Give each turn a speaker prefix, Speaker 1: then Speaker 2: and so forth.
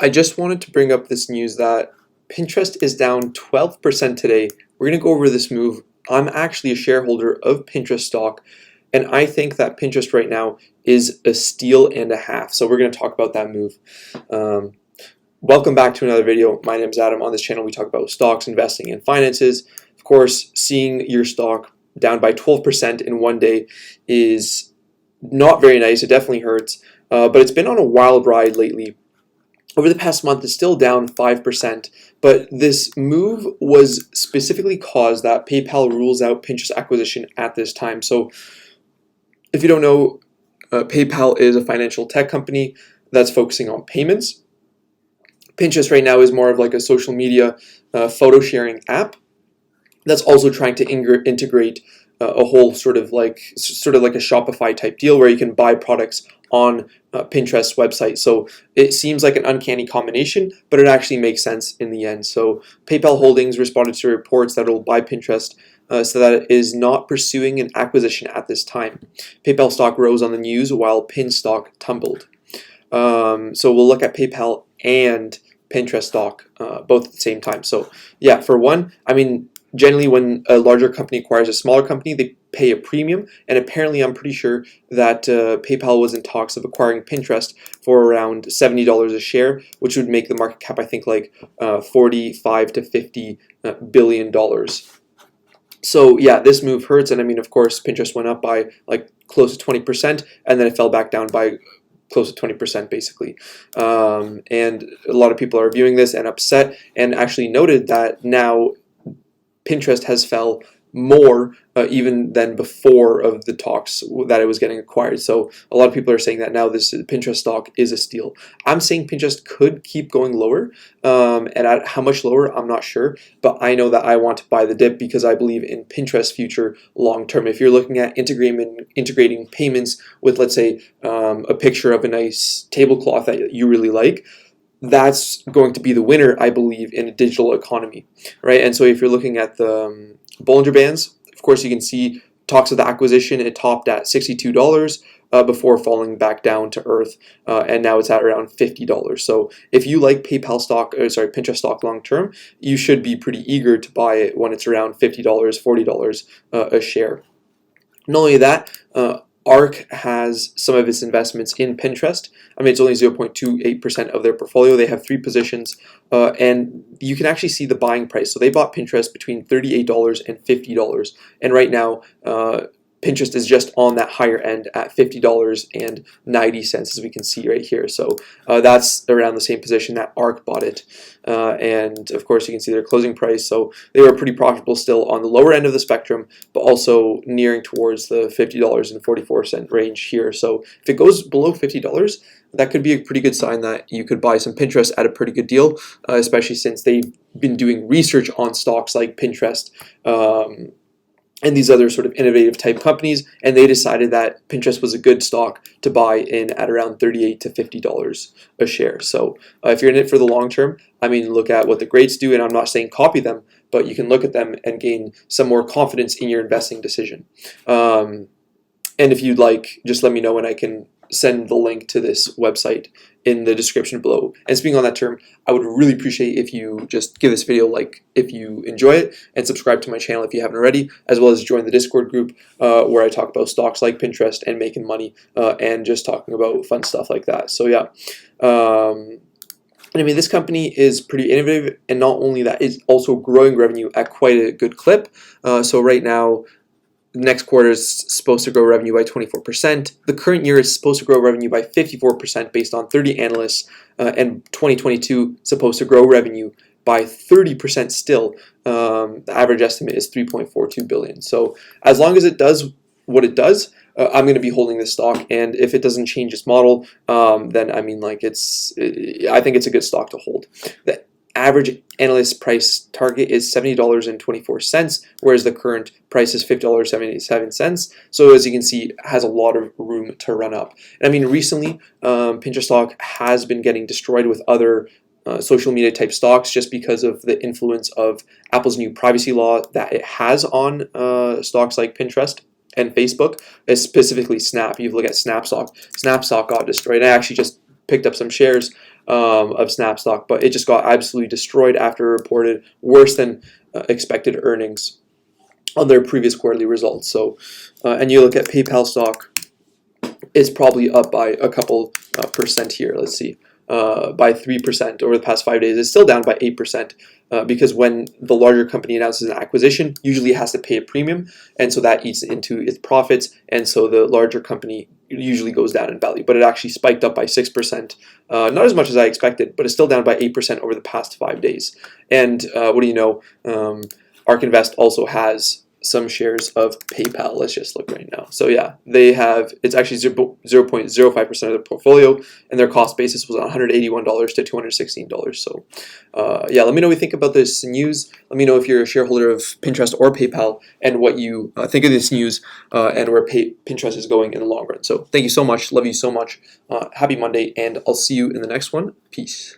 Speaker 1: I just wanted to bring up this news that Pinterest is down 12% today. We're going to go over this move. I'm actually a shareholder of Pinterest stock, and I think that Pinterest right now is a steal and a half. So we're going to talk about that move. Welcome back to another video. My name is Adam. On this channel, we talk about stocks, investing, and finances. Of course, seeing your stock down by 12% in one day is not very nice. It definitely hurts, but it's been on a wild ride lately. Over the past month, it's still down 5%, but this move was specifically caused that PayPal rules out Pinterest acquisition at this time. So if you don't know, PayPal is a financial tech company that's focusing on payments. Pinterest right now is more of like a social media photo sharing app that's also trying to integrate a whole sort of like a Shopify type deal where you can buy products on Pinterest website. So it seems like an uncanny combination, but it actually makes sense in the end. So PayPal Holdings responded to reports that it will buy Pinterest so that it is not pursuing an acquisition at this time. PayPal stock rose on the news while Pin stock tumbled. So we'll look at PayPal and Pinterest stock both at the same time. So yeah, for one, I mean, generally when a larger company acquires a smaller company, they pay a premium, and apparently I'm pretty sure that PayPal was in talks of acquiring Pinterest for around $70 a share, which would make the market cap, I think, like 45 to 50 billion dollars. So yeah, this move hurts, and I mean, of course, Pinterest went up by like close to 20%, and then it fell back down by close to 20% basically. And a lot of people are viewing this and upset, and actually noted that now Pinterest has fell more even than before of the talks that it was getting acquired. So a lot of people are saying that now this Pinterest stock is a steal. I'm saying Pinterest could keep going lower, and at how much lower, I'm not sure, but I know that I want to buy the dip because I believe in Pinterest's future long term. If you're looking at integrating payments with, let's say, a picture of a nice tablecloth that you really like, that's going to be the winner, I believe, in a digital economy, right? And so if you're looking at the Bollinger Bands, of course, you can see talks of the acquisition. It topped at $62 before falling back down to earth, and now it's at around $50. So if you like Pinterest stock long term, you should be pretty eager to buy it when it's around $50, $40 a share. Not only that, ARK has some of its investments in Pinterest. I mean, it's only 0.28% of their portfolio. They have 3 positions, and you can actually see the buying price. So they bought Pinterest between $38 and $50, and right now, Pinterest is just on that higher end at $50.90, as we can see right here. So that's around the same position that ARK bought it. And of course, you can see their closing price. So they were pretty profitable still on the lower end of the spectrum, but also nearing towards the $50.44 range here. So if it goes below $50, that could be a pretty good sign that you could buy some Pinterest at a pretty good deal, especially since they've been doing research on stocks like Pinterest and these other sort of innovative type companies, and they decided that Pinterest was a good stock to buy in at around $38 to $50 a share. So if you're in it for the long term, I mean, look at what the greats do, and I'm not saying copy them, but you can look at them and gain some more confidence in your investing decision. And if you'd like, just let me know and I can send the link to this website in the description below. And speaking on that term, I would really appreciate if you just give this video a like if you enjoy it, and subscribe to my channel if you haven't already, as well as join the Discord group where I talk about stocks like Pinterest and making money and just talking about fun stuff like that. So yeah. And I mean, this company is pretty innovative, and not only that, it's also growing revenue at quite a good clip. So right now, next quarter is supposed to grow revenue by 24%. The current year is supposed to grow revenue by 54% based on 30 analysts, and 2022 is supposed to grow revenue by 30% still. The average estimate is $3.42 billion. So as long as it does what it does, I'm going to be holding this stock, and if it doesn't change its model, then I mean, like, I think it's a good stock to hold. The average analyst price target is $70.24, whereas the current price is $50.77. So as you can see, it has a lot of room to run up. And I mean, recently, Pinterest stock has been getting destroyed with other social media type stocks just because of the influence of Apple's new privacy law that it has on stocks like Pinterest and Facebook, specifically Snap. You look at Snap stock got destroyed. I actually just picked up some shares of Snap stock, but it just got absolutely destroyed after it reported worse than expected earnings on their previous quarterly results. So, and you look at PayPal stock, is probably up by a couple percent here. Let's see, by 3% over the past 5 days. It's still down by 8%. Because when the larger company announces an acquisition, usually it has to pay a premium, and so that eats into its profits, and so the larger company usually goes down in value. But it actually spiked up by 6%, not as much as I expected, but it's still down by 8% over the past 5 days. And what do you know? ARK Invest also has some shares of PayPal. Let's just look right now. So yeah, they have, it's actually 0.05% of their portfolio, and their cost basis was $181 to $216. So yeah, let me know what you think about this news. Let me know if you're a shareholder of Pinterest or PayPal and what you think of this news and where Pinterest is going in the long run. So thank you so much. Love you so much. Happy Monday, and I'll see you in the next one. Peace.